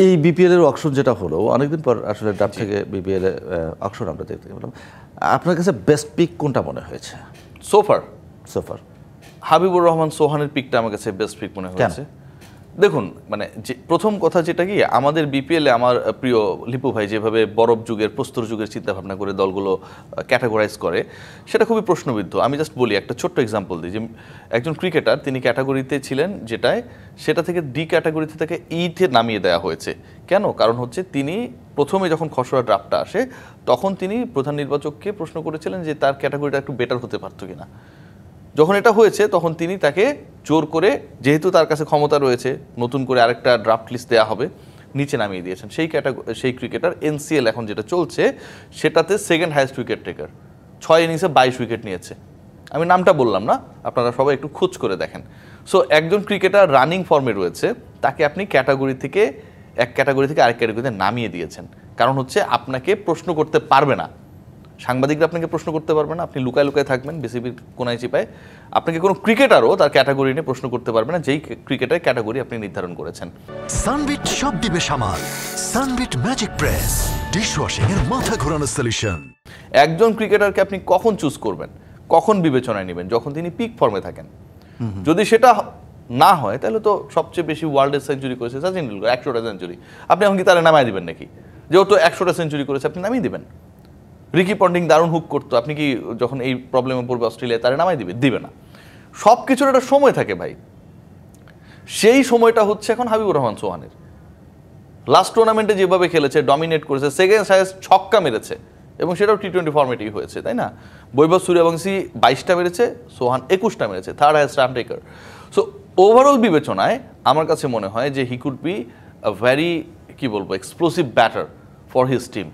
এই বিপিএল এর অকশন যেটা হলো অনেকদিন পর আসলে ড্রাফট থেকে বিপিএল এর অকশন আমরা দেখতে পেলাম। আপনার কাছে বেস্ট পিক কোনটা মনে হয়েছে সোফার? হাবিবুর রহমান সোহানের পিকটা আমার কাছে বেস্ট পিক মনে হয়েছে। দেখুন, মানে যে প্রথম কথা যেটা কি, আমাদের বিপিএলে আমার প্রিয় লিপু ভাই যেভাবে বরফ যুগের প্রস্তর যুগের চিন্তাভাবনা করে দলগুলো ক্যাটাগরাইজ করে, সেটা খুবই প্রশ্নবিদ্ধ। আমি জাস্ট বলি, একটা ছোট্ট এক্সাম্পল দিই যে একজন ক্রিকেটার তিনি ক্যাটাগরিতে ছিলেন যেটায়, সেটা থেকে ডি ক্যাটাগরিতে তাকে ইতে নামিয়ে দেওয়া হয়েছে। কেন? কারণ হচ্ছে তিনি প্রথমে যখন খসড়া ড্রাফটটা আসে তখন তিনি প্রধান নির্বাচককে প্রশ্ন করেছিলেন যে তার ক্যাটাগরিটা একটু বেটার হতে পারতো কিনা। যখন এটা হয়েছে তখন তিনি তাকে জোর করে, যেহেতু তার কাছে ক্ষমতা রয়েছে, নতুন করে আরেকটা ড্রাফট লিস্ট দেওয়া হবে, নিচে নামিয়ে দিয়েছেন। সেই ক্রিকেটার এনসিএল এখন যেটা চলছে সেটাতে সেকেন্ড হাইয়েস্ট উইকেট টেকার, 6 ইনিংসে 22 উইকেট নিয়েছে। আমি নামটা বললাম না, আপনারা সবাই একটু খোঁজ করে দেখেন। সো একজন ক্রিকেটার রানিং ফর্মে রয়েছে, তাকে আপনি এক ক্যাটাগরি থেকে আরেক ক্যাটাগরিতে নামিয়ে দিয়েছেন। কারণ হচ্ছে আপনাকে প্রশ্ন করতে পারবে না, সাংবাদিকরা আপনাকে প্রশ্ন করতে পারবে না, আপনি লুকায় লুকায় থাকবেন বিসিবির কোনায় চিপায়। আপনাকে কোনো ক্রিকেটারও তার ক্যাটাগরি নিয়ে প্রশ্ন করতে পারবে না, যেই ক্রিকেটের ক্যাটাগরি আপনি নির্ধারণ করেছেন। সানবিট সব দিবে সামাল। সানবিট ম্যাজিক প্রেস ডিশওয়াশিং এর মাথা ঘোরানো সলিউশন। একজন ক্রিকেটারকে আপনি কখন চুজ করবেন, কখন বিবেচনায় নেবেন? যখন তিনি পিক ফর্মে থাকেন। যদি সেটা না হয় তাহলে তো সবচেয়ে বেশি ওয়ার্ল্ডের সেঞ্চুরি করেছে সচিন টেন্ডুলকার, 100টা সেঞ্চুরি। আপনি এখন কি তারা নামায় দিবেন নাকি? যেহেতু 100টা সেঞ্চুরি করেছে আপনি নামিয়ে দিবেন। রিকি পন্টিং দারুণ হুক করতো, আপনি কি যখন এই প্রবলেমে পড়বে অস্ট্রেলিয়া তারা নামাই দিবে না। সব কিছুর একটা সময় থাকে ভাই, সেই সময়টা হচ্ছে এখন হাবিবুর রহমান সোহানের। লাস্ট টুর্নামেন্টে যেভাবে খেলেছে, ডমিনেট করেছে, সেকেন্ড হাইয়েস্ট ছক্কা মেরেছে, এবং সেটাও টি-20 ফর্মেটেই হয়েছে, তাই না? বৈভব সূর্যবংশী 22টা মেরেছে, সোহান 21টা মেরেছে, third highest run taker. So overall বিবেচনায় আমার কাছে মনে হয় যে he could be a very, কি বলবো, explosive batter for his team.